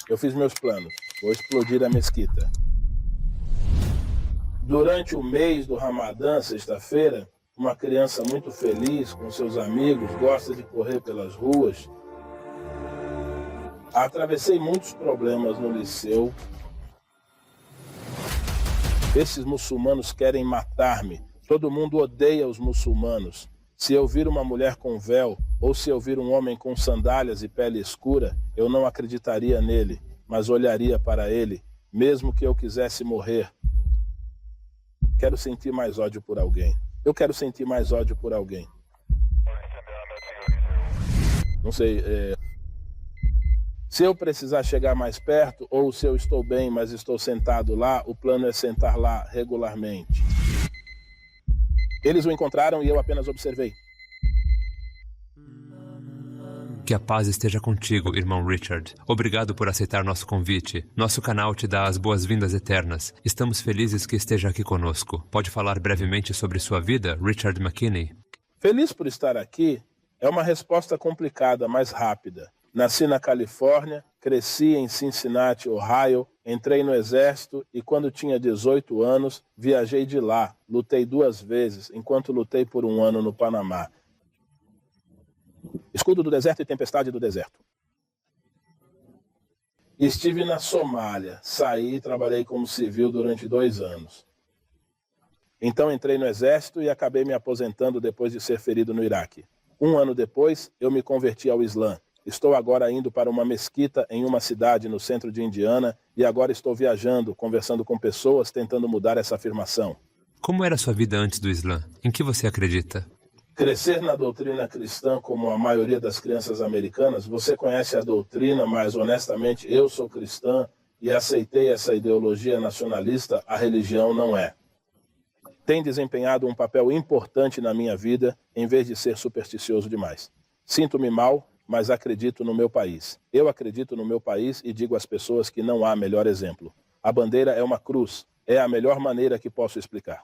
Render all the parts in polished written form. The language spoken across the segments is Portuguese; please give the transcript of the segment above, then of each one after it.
Eu fiz meus planos. Vou explodir a mesquita. Durante o mês do Ramadã, sexta-feira, uma criança muito feliz com seus amigos, gosta de correr pelas ruas. Atravessei muitos problemas no liceu. Esses muçulmanos querem matar-me. Todo mundo odeia os muçulmanos. Se eu vir uma mulher com véu, ou se eu vir um homem com sandálias e pele escura, eu não acreditaria nele, mas olharia para ele, mesmo que eu quisesse morrer. Quero sentir mais ódio por alguém. Eu quero sentir mais ódio por alguém. Não sei, se eu precisar chegar mais perto, ou se eu estou bem, mas estou sentado lá, o plano é sentar lá regularmente. Eles o encontraram e eu apenas observei. Que a paz esteja contigo, irmão Richard. Obrigado por aceitar nosso convite. Nosso canal te dá as boas-vindas eternas. Estamos felizes que esteja aqui conosco. Pode falar brevemente sobre sua vida, Richard McKinney? Feliz por estar aqui é uma resposta complicada, mas rápida. Nasci na Califórnia, cresci em Cincinnati, Ohio, entrei no exército e quando tinha 18 anos, viajei de lá. Lutei 2 vezes, enquanto lutei por 1 ano no Panamá. Escudo do deserto e tempestade do deserto. Estive na Somália, saí e trabalhei como civil durante 2 anos. Então entrei no exército e acabei me aposentando depois de ser ferido no Iraque. 1 ano depois, eu me converti ao Islã. Estou agora indo para uma mesquita em uma cidade no centro de Indiana e agora estou viajando, conversando com pessoas, tentando mudar essa afirmação. Como era sua vida antes do Islã? Em que você acredita? Crescer na doutrina cristã como a maioria das crianças americanas, você conhece a doutrina, mas honestamente eu sou cristã e aceitei essa ideologia nacionalista, a religião não é. Tem desempenhado um papel importante na minha vida em vez de ser supersticioso demais. Sinto-me mal, mas acredito no meu país. Eu acredito no meu país e digo às pessoas que não há melhor exemplo. A bandeira é uma cruz. É a melhor maneira que posso explicar.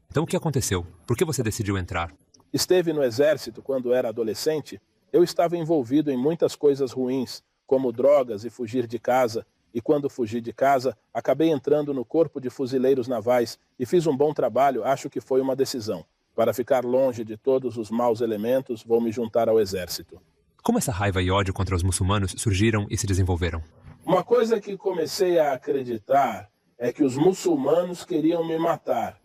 Então o que aconteceu? Por que você decidiu entrar? Esteve no exército quando era adolescente. Eu estava envolvido em muitas coisas ruins, como drogas e fugir de casa. E quando fugi de casa, acabei entrando no Corpo de Fuzileiros Navais e fiz um bom trabalho, acho que foi uma decisão. Para ficar longe de todos os maus elementos, vou me juntar ao exército. Como essa raiva e ódio contra os muçulmanos surgiram e se desenvolveram? Uma coisa que comecei a acreditar é que os muçulmanos queriam me matar.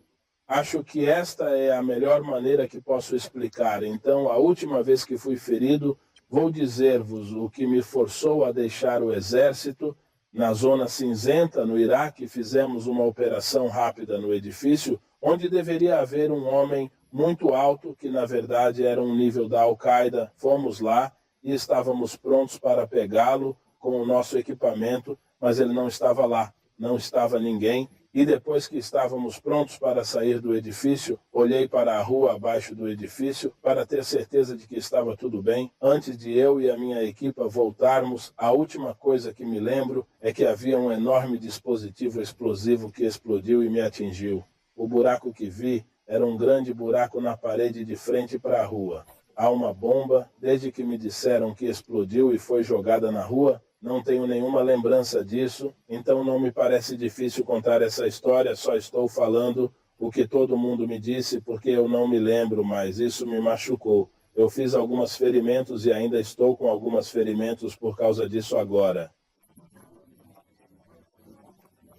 Acho que esta é a melhor maneira que posso explicar. Então, a última vez que fui ferido, vou dizer-vos o que me forçou a deixar o exército. Na Zona Cinzenta, no Iraque, fizemos uma operação rápida no edifício, onde deveria haver um homem muito alto, que na verdade era um nível da Al-Qaeda. Fomos lá e estávamos prontos para pegá-lo com o nosso equipamento, mas ele não estava lá, não estava ninguém. E depois que estávamos prontos para sair do edifício, olhei para a rua abaixo do edifício para ter certeza de que estava tudo bem. Antes de eu e a minha equipa voltarmos, a última coisa que me lembro é que havia um enorme dispositivo explosivo que explodiu e me atingiu. O buraco que vi era um grande buraco na parede de frente para a rua. Há uma bomba, desde que me disseram que explodiu e foi jogada na rua. Não tenho nenhuma lembrança disso, então não me parece difícil contar essa história, só estou falando o que todo mundo me disse porque eu não me lembro mais, isso me machucou. Eu fiz alguns ferimentos e ainda estou com alguns ferimentos por causa disso agora.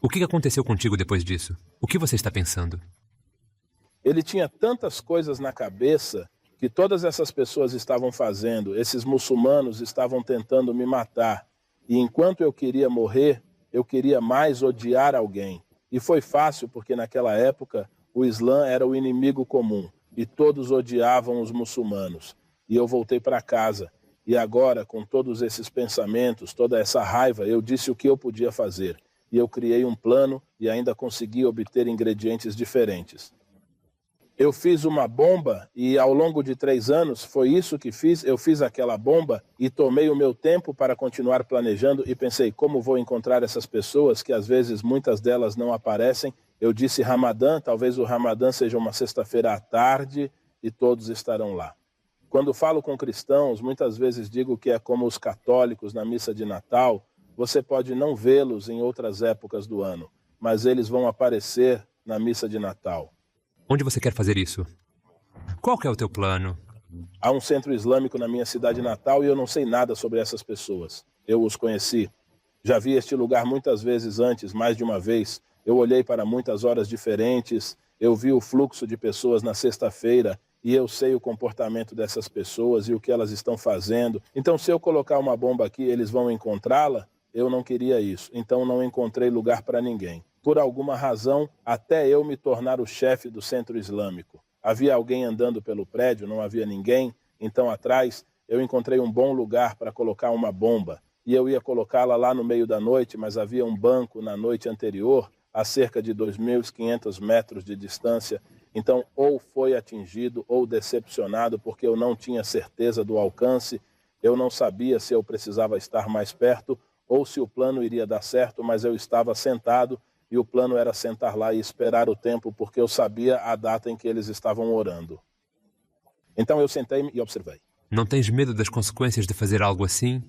O que aconteceu contigo depois disso? O que você está pensando? Ele tinha tantas coisas na cabeça que todas essas pessoas estavam fazendo, esses muçulmanos estavam tentando me matar. E enquanto eu queria morrer, eu queria mais odiar alguém. E foi fácil porque naquela época o Islã era o inimigo comum e todos odiavam os muçulmanos. E eu voltei para casa. E agora, com todos esses pensamentos, toda essa raiva, eu disse o que eu podia fazer. E eu criei um plano e ainda consegui obter ingredientes diferentes. Eu fiz uma bomba e ao longo de 3 anos, foi isso que fiz, eu fiz aquela bomba e tomei o meu tempo para continuar planejando e pensei, como vou encontrar essas pessoas que às vezes muitas delas não aparecem. Eu disse Ramadã, talvez o Ramadã seja uma sexta-feira à tarde e todos estarão lá. Quando falo com cristãos, muitas vezes digo que é como os católicos na missa de Natal, Você pode não vê-los em outras épocas do ano, mas eles vão aparecer na missa de Natal. Onde você quer fazer isso? Qual que é o teu plano? Há um centro islâmico na minha cidade natal e eu não sei nada sobre essas pessoas. Eu os conheci. Já vi este lugar muitas vezes antes, mais de uma vez. Eu olhei para muitas horas diferentes, eu vi o fluxo de pessoas na sexta-feira e eu sei o comportamento dessas pessoas e o que elas estão fazendo. Então, se eu colocar uma bomba aqui, eles vão encontrá-la? Eu não queria isso. Então, não encontrei lugar para ninguém. Por alguma razão, até eu me tornar o chefe do centro islâmico. Havia alguém andando pelo prédio, não havia ninguém. Então, atrás, eu encontrei um bom lugar para colocar uma bomba. E eu ia colocá-la lá no meio da noite, mas havia um banco na noite anterior, a cerca de 2.500 metros de distância. Então, ou foi atingido ou decepcionado, porque eu não tinha certeza do alcance, eu não sabia se eu precisava estar mais perto ou se o plano iria dar certo, mas eu estava sentado e o plano era sentar lá e esperar o tempo, porque eu sabia a data em que eles estavam orando. Então eu sentei e observei. Não tens medo das consequências de fazer algo assim?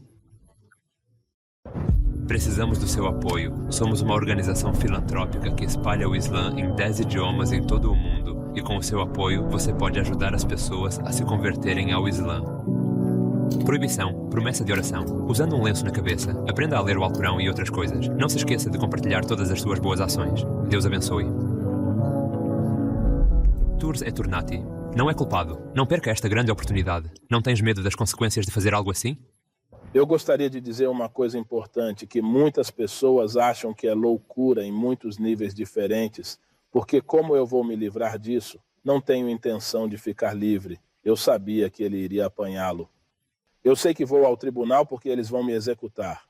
Precisamos do seu apoio. Somos uma organização filantrópica que espalha o Islã em 10 idiomas em todo o mundo. E com o seu apoio, você pode ajudar as pessoas a se converterem ao Islã. Proibição, promessa de oração. Usando um lenço na cabeça, aprenda a ler o Alcorão e outras coisas. Não se esqueça de compartilhar todas as suas boas ações. Deus abençoe. Tours et Tornati. Não é culpado. Não perca esta grande oportunidade. Não tens medo das consequências de fazer algo assim? Eu gostaria de dizer uma coisa importante, que muitas pessoas acham que é loucura em muitos níveis diferentes, porque como eu vou me livrar disso? Não tenho intenção de ficar livre. Eu sabia que ele iria apanhá-lo. Eu sei que vou ao tribunal porque eles vão me executar.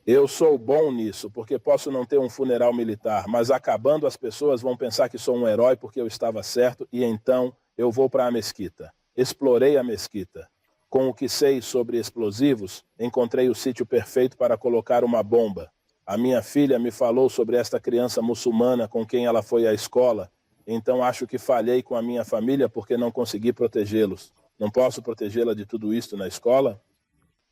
Eu sou bom nisso, porque posso não ter um funeral militar, mas acabando as pessoas vão pensar que sou um herói porque eu estava certo e então eu vou para a mesquita. Explorei a mesquita. Com o que sei sobre explosivos, encontrei o sítio perfeito para colocar uma bomba. A minha filha me falou sobre esta criança muçulmana com quem ela foi à escola, então acho que falhei com a minha família porque não consegui protegê-los. Não posso protegê-la de tudo isto na escola?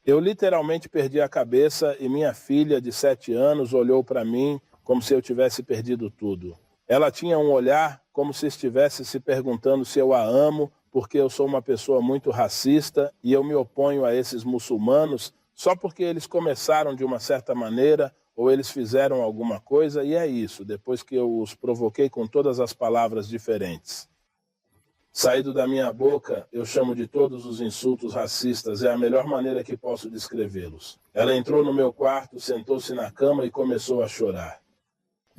Eu literalmente perdi a cabeça e minha filha de 7 anos olhou para mim como se eu tivesse perdido tudo. Ela tinha um olhar como se estivesse se perguntando se eu a amo, porque eu sou uma pessoa muito racista e eu me oponho a esses muçulmanos só porque eles começaram de uma certa maneira ou eles fizeram alguma coisa, e é isso, depois que eu os provoquei com todas as palavras diferentes. Saído da minha boca, eu chamo de todos os insultos racistas, é a melhor maneira que posso descrevê-los. Ela entrou no meu quarto, sentou-se na cama e começou a chorar.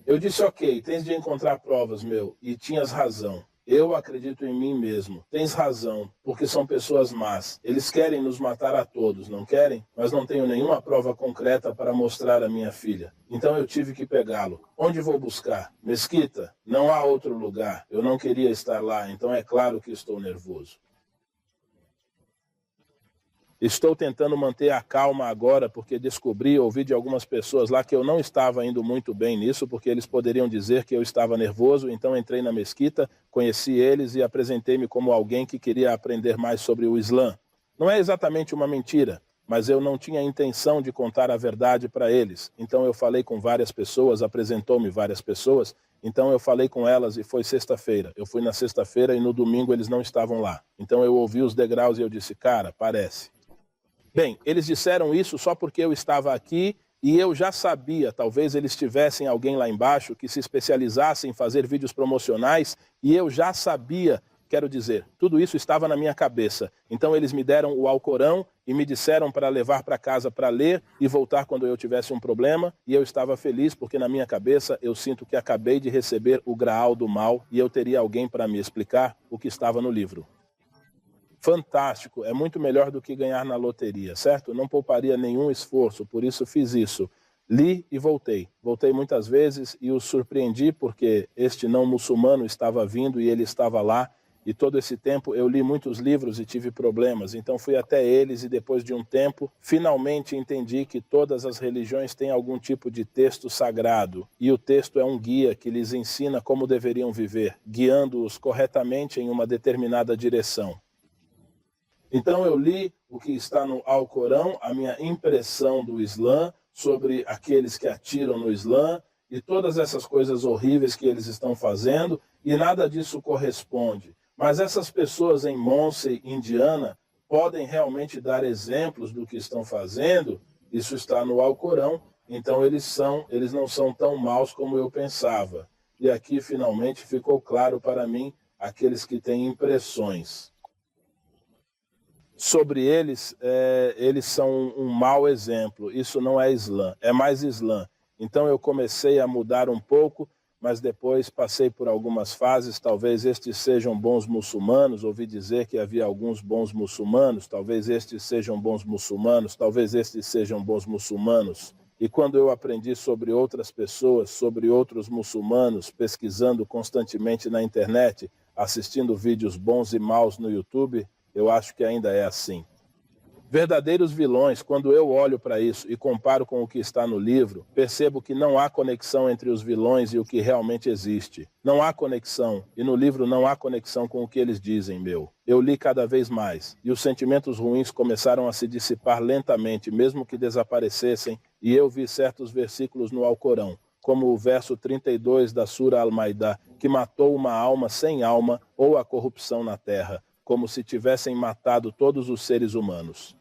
Eu disse, ok, tens de encontrar provas, meu, e tinhas razão. Eu acredito em mim mesmo. Tens razão, porque são pessoas más. Eles querem nos matar a todos, não querem? Mas não tenho nenhuma prova concreta para mostrar à minha filha. Então eu tive que pegá-lo. Onde vou buscar? Mesquita? Não há outro lugar. Eu não queria estar lá, então é claro que estou nervoso. Estou tentando manter a calma agora porque ouvi de algumas pessoas lá que eu não estava indo muito bem nisso, porque eles poderiam dizer que eu estava nervoso, então entrei na mesquita, conheci eles e apresentei-me como alguém que queria aprender mais sobre o Islã. Não é exatamente uma mentira, mas eu não tinha intenção de contar a verdade para eles. Então eu falei com várias pessoas, apresentou-me várias pessoas, então eu falei com elas e foi sexta-feira. Eu fui na sexta-feira e no domingo eles não estavam lá. Então eu ouvi os degraus e eu disse, cara, parece. Bem, eles disseram isso só porque eu estava aqui e eu já sabia, talvez eles tivessem alguém lá embaixo que se especializasse em fazer vídeos promocionais e eu já sabia, quero dizer, tudo isso estava na minha cabeça. Então eles me deram o Alcorão e me disseram para levar para casa para ler e voltar quando eu tivesse um problema e eu estava feliz porque na minha cabeça eu sinto que acabei de receber o Graal do mal e eu teria alguém para me explicar o que estava no livro. Fantástico, é muito melhor do que ganhar na loteria, certo? Não pouparia nenhum esforço, por isso fiz isso. Li e voltei. Voltei muitas vezes e os surpreendi porque este não muçulmano estava vindo e ele estava lá. E todo esse tempo eu li muitos livros e tive problemas. Então fui até eles e depois de um tempo, finalmente entendi que todas as religiões têm algum tipo de texto sagrado. E o texto é um guia que lhes ensina como deveriam viver, guiando-os corretamente em uma determinada direção. Então eu li o que está no Alcorão, a minha impressão do Islã, sobre aqueles que atiram no Islã e todas essas coisas horríveis que eles estão fazendo, e nada disso corresponde. Mas essas pessoas em Muncie, Indiana, podem realmente dar exemplos do que estão fazendo. Isso está no Alcorão, então eles não são tão maus como eu pensava. E aqui finalmente ficou claro para mim aqueles que têm impressões. Sobre eles, eles são um mau exemplo. Isso não é Islã, é mais Islã. Então eu comecei a mudar um pouco, mas depois passei por algumas fases. Talvez estes sejam bons muçulmanos. Ouvi dizer que havia alguns bons muçulmanos. Talvez estes sejam bons muçulmanos. Talvez estes sejam bons muçulmanos. E quando eu aprendi sobre outras pessoas, sobre outros muçulmanos, pesquisando constantemente na internet, assistindo vídeos bons e maus no YouTube, eu acho que ainda é assim. Verdadeiros vilões, quando eu olho para isso e comparo com o que está no livro, percebo que não há conexão entre os vilões e o que realmente existe. Não há conexão, e no livro não há conexão com o que eles dizem, meu. Eu li cada vez mais, e os sentimentos ruins começaram a se dissipar lentamente, mesmo que desaparecessem, e eu vi certos versículos no Alcorão, como o verso 32 da Sura Al-Maidah, que matou uma alma sem alma ou a corrupção na terra, como se tivessem matado todos os seres humanos.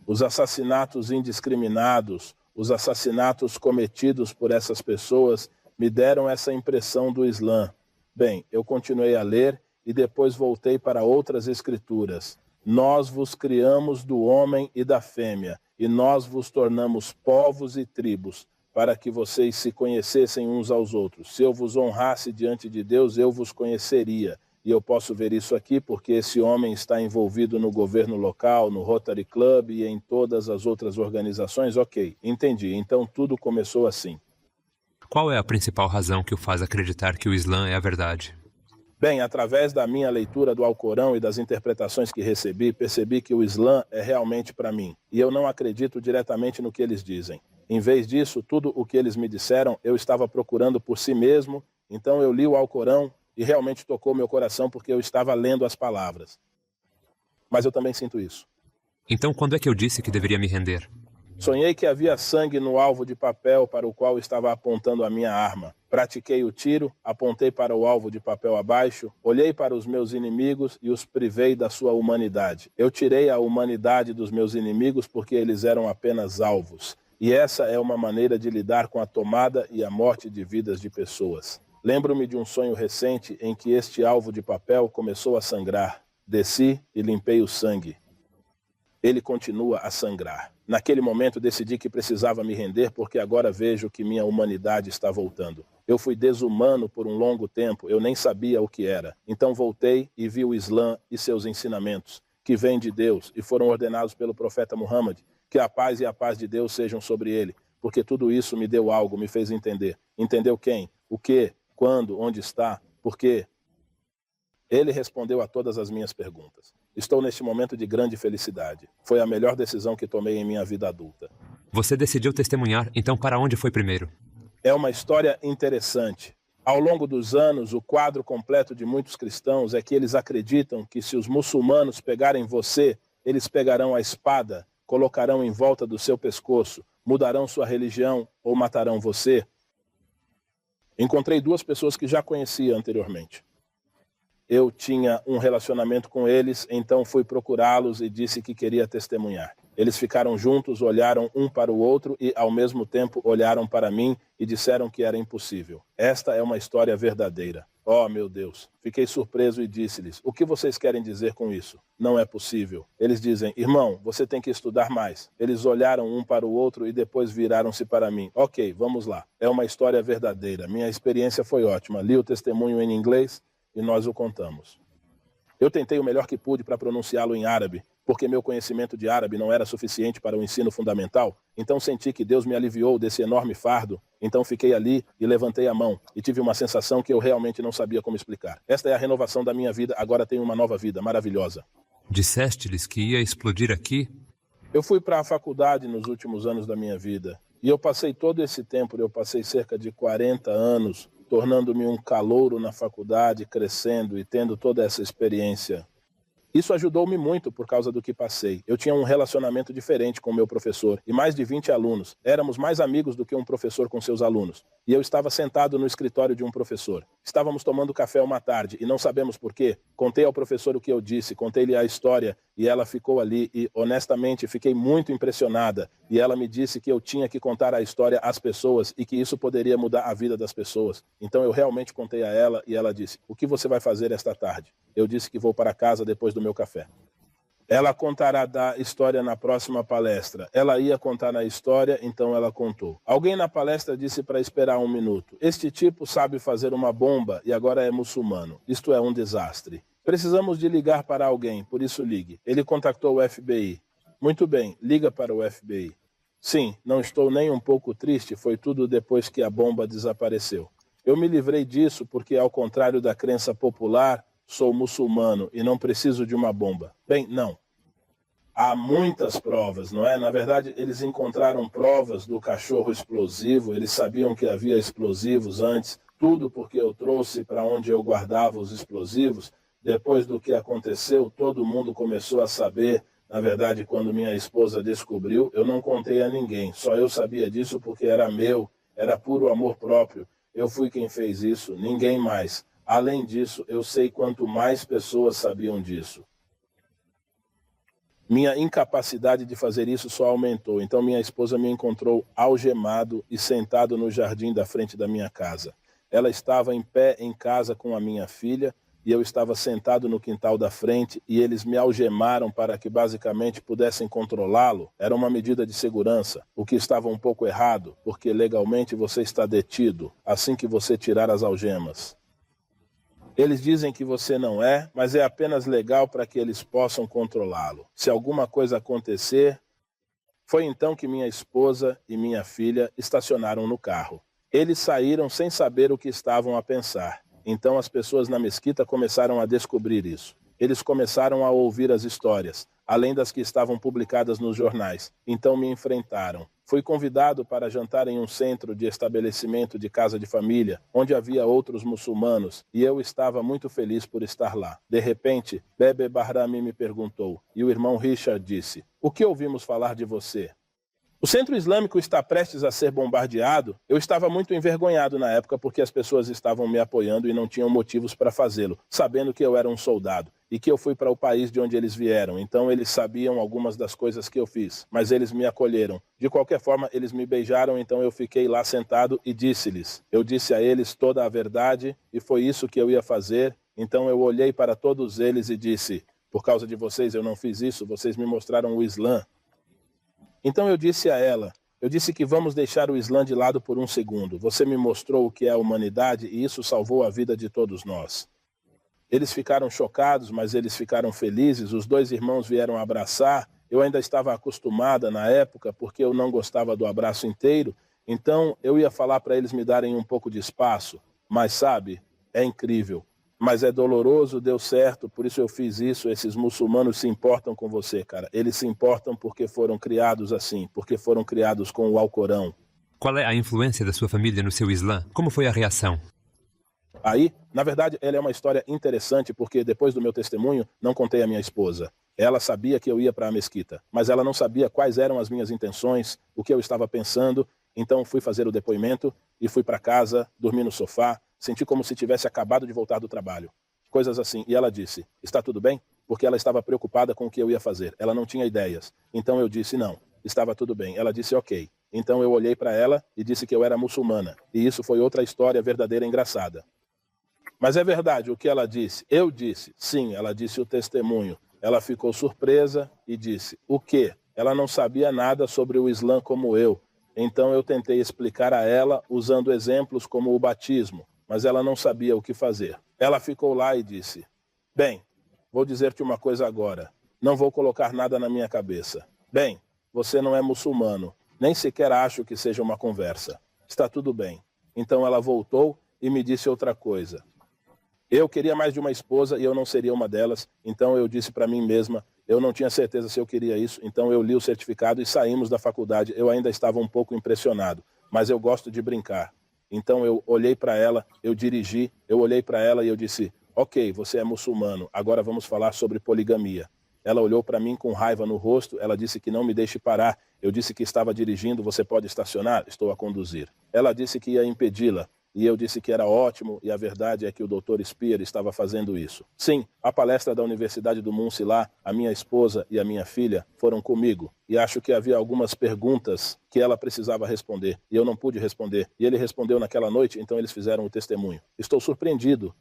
Os assassinatos indiscriminados, os assassinatos cometidos por essas pessoas me deram essa impressão do Islã. Bem, eu continuei a ler e depois voltei para outras escrituras. Nós vos criamos do homem e da fêmea, e nós vos tornamos povos e tribos, para que vocês se conhecessem uns aos outros. Se eu vos honrasse diante de Deus, eu vos conheceria. E eu posso ver isso aqui porque esse homem está envolvido no governo local, no Rotary Club e em todas as outras organizações. Ok, entendi. Então tudo começou assim. Qual é a principal razão que o faz acreditar que o Islã é a verdade? Bem, através da minha leitura do Alcorão e das interpretações que recebi, percebi que o Islã é realmente para mim. E eu não acredito diretamente no que eles dizem. Em vez disso, tudo o que eles me disseram, eu estava procurando por si mesmo. Então eu li o Alcorão e realmente tocou meu coração porque eu estava lendo as palavras. Mas eu também sinto isso. Então quando é que eu disse que deveria me render? Sonhei que havia sangue no alvo de papel para o qual estava apontando a minha arma. Pratiquei o tiro, apontei para o alvo de papel abaixo, olhei para os meus inimigos e os privei da sua humanidade. Eu tirei a humanidade dos meus inimigos porque eles eram apenas alvos. E essa é uma maneira de lidar com a tomada e a morte de vidas de pessoas. Lembro-me de um sonho recente em que este alvo de papel começou a sangrar. Desci e limpei o sangue. Ele continua a sangrar. Naquele momento decidi que precisava me render porque agora vejo que minha humanidade está voltando. Eu fui desumano por um longo tempo, eu nem sabia o que era. Então voltei e vi o Islã e seus ensinamentos, que vêm de Deus e foram ordenados pelo profeta Muhammad. Que a paz e a paz de Deus sejam sobre ele, porque tudo isso me deu algo, me fez entender. Entendeu quem? O que? Quando? Onde está? Por quê? Ele respondeu a todas as minhas perguntas. Estou neste momento de grande felicidade. Foi a melhor decisão que tomei em minha vida adulta. Você decidiu testemunhar, então para onde foi primeiro? É uma história interessante. Ao longo dos anos, o quadro completo de muitos cristãos é que eles acreditam que se os muçulmanos pegarem você, eles pegarão a espada, colocarão em volta do seu pescoço, mudarão sua religião ou matarão você. Encontrei duas pessoas que já conhecia anteriormente. Eu tinha um relacionamento com eles, então fui procurá-los e disse que queria testemunhar. Eles ficaram juntos, olharam um para o outro e, ao mesmo tempo, olharam para mim e disseram que era impossível. Esta é uma história verdadeira. Oh, meu Deus! Fiquei surpreso e disse-lhes, o que vocês querem dizer com isso? Não é possível. Eles dizem, irmão, você tem que estudar mais. Eles olharam um para o outro e depois viraram-se para mim. Ok, vamos lá. É uma história verdadeira. Minha experiência foi ótima. Li o testemunho em inglês e nós o contamos. Eu tentei o melhor que pude para pronunciá-lo em árabe, porque meu conhecimento de árabe não era suficiente para o ensino fundamental, então senti que Deus me aliviou desse enorme fardo, então fiquei ali e levantei a mão, e tive uma sensação que eu realmente não sabia como explicar. Esta é a renovação da minha vida, agora tenho uma nova vida, maravilhosa. Disseste-lhes que ia explodir aqui? Eu fui para a faculdade nos últimos anos da minha vida, e eu passei todo esse tempo, eu passei cerca de 40 anos, tornando-me um calouro na faculdade, crescendo e tendo toda essa experiência. Isso ajudou-me muito por causa do que passei. Eu tinha um relacionamento diferente com o meu professor e mais de 20 alunos. Éramos mais amigos do que um professor com seus alunos. E eu estava sentado no escritório de um professor. Estávamos tomando café uma tarde e não sabemos por quê. Contei ao professor o que eu disse, contei-lhe a história e ela ficou ali e, honestamente, fiquei muito impressionada. E ela me disse que eu tinha que contar a história às pessoas e que isso poderia mudar a vida das pessoas. Então eu realmente contei a ela e ela disse: "O que você vai fazer esta tarde?" Eu disse que vou para casa depois do meu café. Ela contará da história na próxima palestra. Ela ia contar a história, então ela contou. Alguém na palestra disse para esperar 1 minuto. Este tipo sabe fazer uma bomba e agora é muçulmano. Isto é um desastre. Precisamos de ligar para alguém, por isso ligue. Ele contactou o FBI. Muito bem, liga para o FBI. Sim, não estou nem um pouco triste, foi tudo depois que a bomba desapareceu. Eu me livrei disso porque, ao contrário da crença popular, sou muçulmano e não preciso de uma bomba. Bem, não. Há muitas provas, não é? Na verdade, eles encontraram provas do cachorro explosivo, eles sabiam que havia explosivos antes, tudo porque eu trouxe para onde eu guardava os explosivos. Depois do que aconteceu, todo mundo começou a saber. Na verdade, quando minha esposa descobriu, eu não contei a ninguém. Só eu sabia disso porque era meu, era puro amor próprio. Eu fui quem fez isso, ninguém mais. Além disso, eu sei quanto mais pessoas sabiam disso. Minha incapacidade de fazer isso só aumentou. Então minha esposa me encontrou algemado e sentado no jardim da frente da minha casa. Ela estava em pé em casa com a minha filha e eu estava sentado no quintal da frente e eles me algemaram para que basicamente pudessem controlá-lo. Era uma medida de segurança, o que estava um pouco errado, porque legalmente você está detido assim que você tirar as algemas. Eles dizem que você não é, mas é apenas legal para que eles possam controlá-lo. Se alguma coisa acontecer... Foi então que minha esposa e minha filha estacionaram no carro. Eles saíram sem saber o que estavam a pensar. Então as pessoas na mesquita começaram a descobrir isso. Eles começaram a ouvir as histórias, além das que estavam publicadas nos jornais. Então me enfrentaram. Fui convidado para jantar em um centro de estabelecimento de casa de família, onde havia outros muçulmanos, e eu estava muito feliz por estar lá. De repente, Bebe Bahrami me perguntou, e o irmão Richard disse: "O que ouvimos falar de você?" O centro islâmico está prestes a ser bombardeado. Eu estava muito envergonhado na época porque as pessoas estavam me apoiando e não tinham motivos para fazê-lo, sabendo que eu era um soldado e que eu fui para o país de onde eles vieram. Então eles sabiam algumas das coisas que eu fiz, mas eles me acolheram. De qualquer forma, eles me beijaram, então eu fiquei lá sentado e disse-lhes. Eu disse a eles toda a verdade e foi isso que eu ia fazer. Então eu olhei para todos eles e disse: "Por causa de vocês eu não fiz isso, vocês me mostraram o Islã." Então eu disse a ela, eu disse que vamos deixar o Islã de lado por um segundo. Você me mostrou o que é a humanidade e isso salvou a vida de todos nós. Eles ficaram chocados, mas eles ficaram felizes. Os 2 irmãos vieram abraçar. Eu ainda estava acostumada na época, porque eu não gostava do abraço inteiro. Então eu ia falar para eles me darem um pouco de espaço. Mas sabe, é incrível. Mas é doloroso, deu certo, por isso eu fiz isso. Esses muçulmanos se importam com você, cara. Eles se importam porque foram criados assim, porque foram criados com o Alcorão. Qual é a influência da sua família no seu Islã? Como foi a reação? Aí, na verdade, ela é uma história interessante porque depois do meu testemunho, não contei à minha esposa. Ela sabia que eu ia para a mesquita, mas ela não sabia quais eram as minhas intenções, o que eu estava pensando. Então fui fazer o depoimento e fui para casa, dormi no sofá, senti como se tivesse acabado de voltar do trabalho. Coisas assim. E ela disse: "Está tudo bem?" Porque ela estava preocupada com o que eu ia fazer. Ela não tinha ideias. Então eu disse: "Não, estava tudo bem." Ela disse: "Ok." Então eu olhei para ela e disse que eu era muçulmana. E isso foi outra história verdadeira engraçada. Mas é verdade o que ela disse. Eu disse: "Sim." Ela disse o testemunho. Ela ficou surpresa e disse: "O quê?" Ela não sabia nada sobre o Islã como eu. Então eu tentei explicar a ela usando exemplos como o batismo, mas ela não sabia o que fazer. Ela ficou lá e disse: "Bem, vou dizer-te uma coisa agora. Não vou colocar nada na minha cabeça. Bem, você não é muçulmano. Nem sequer acho que seja uma conversa. Está tudo bem." Então ela voltou e me disse outra coisa. Eu queria mais de uma esposa e eu não seria uma delas. Então eu disse para mim mesma, eu não tinha certeza se eu queria isso. Então eu li o certificado e saímos da faculdade. Eu ainda estava um pouco impressionado, mas eu gosto de brincar. Então eu olhei para ela, eu dirigi, eu olhei para ela e eu disse: Ok, você é muçulmano, agora vamos falar sobre poligamia. Ela olhou para mim com raiva no rosto, ela disse que não me deixe parar. Eu disse que estava dirigindo, você pode estacionar? Estou a conduzir. Ela disse que ia impedi-la, e eu disse que era ótimo, e a verdade é que o Dr. Spear estava fazendo isso. Sim, a palestra da Universidade do Muncie lá, a minha esposa e a minha filha foram comigo, e acho que havia algumas perguntas que ela precisava responder, e eu não pude responder. E ele respondeu naquela noite, então eles fizeram o testemunho. Estou surpreendido.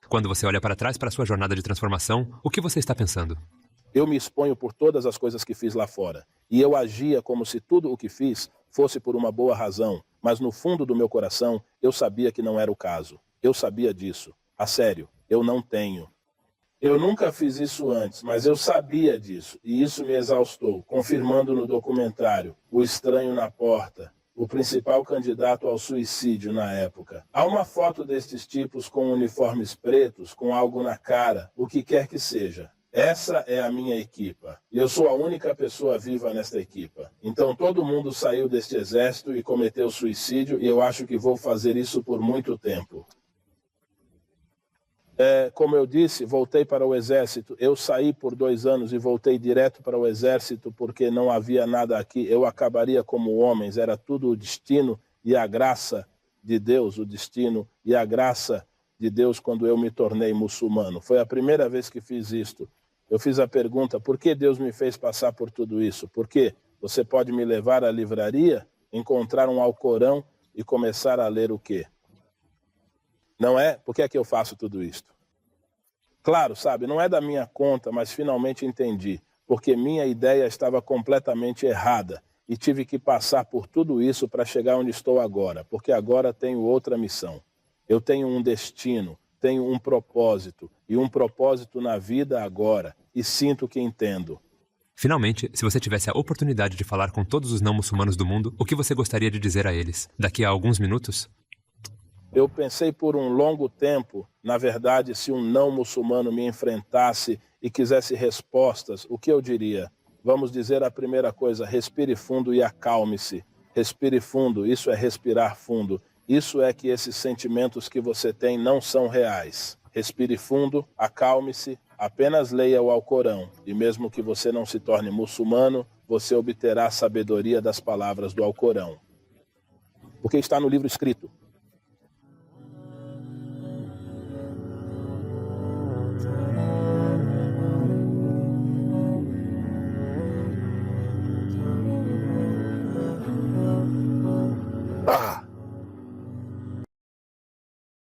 Quando você olha para trás para sua jornada de transformação, o que você está pensando? Eu me exponho por todas as coisas que fiz lá fora. E eu agia como se tudo o que fiz fosse por uma boa razão. Mas no fundo do meu coração, eu sabia que não era o caso. Eu sabia disso. A sério, eu não tenho. Eu nunca fiz isso antes, mas eu sabia disso. E isso me exaustou, confirmando no documentário O Estranho na Porta, o principal candidato ao suicídio na época. Há uma foto destes tipos com uniformes pretos, com algo na cara, o que quer que seja. Essa é a minha equipa. E eu sou a única pessoa viva nesta equipa. Então todo mundo saiu deste exército e cometeu suicídio, e eu acho que vou fazer isso por muito tempo. Como eu disse, voltei para o exército. Eu saí por 2 anos e voltei direto para o exército porque não havia nada aqui. Eu acabaria como homens. Era tudo o destino e a graça de Deus, o destino e a graça de Deus quando eu me tornei muçulmano. Foi a primeira vez que fiz isto. Eu fiz a pergunta, por que Deus me fez passar por tudo isso? Por quê? Você pode me levar à livraria, encontrar um Alcorão e começar a ler o quê? Não é? Por que é que eu faço tudo isto? Claro, sabe, não é da minha conta, mas finalmente entendi. Porque minha ideia estava completamente errada. E tive que passar por tudo isso para chegar onde estou agora. Porque agora tenho outra missão. Eu tenho um destino, tenho um propósito. E um propósito na vida agora. E sinto que entendo. Finalmente, se você tivesse a oportunidade de falar com todos os não-muçulmanos do mundo, o que você gostaria de dizer a eles? Daqui a alguns minutos? Eu pensei por um longo tempo, na verdade, se um não-muçulmano me enfrentasse e quisesse respostas, o que eu diria? Vamos dizer a primeira coisa, respire fundo e acalme-se. Respire fundo, isso é respirar fundo. Isso é que esses sentimentos que você tem não são reais. Respire fundo, acalme-se, apenas leia o Alcorão. E mesmo que você não se torne muçulmano, você obterá a sabedoria das palavras do Alcorão. Porque está no livro escrito.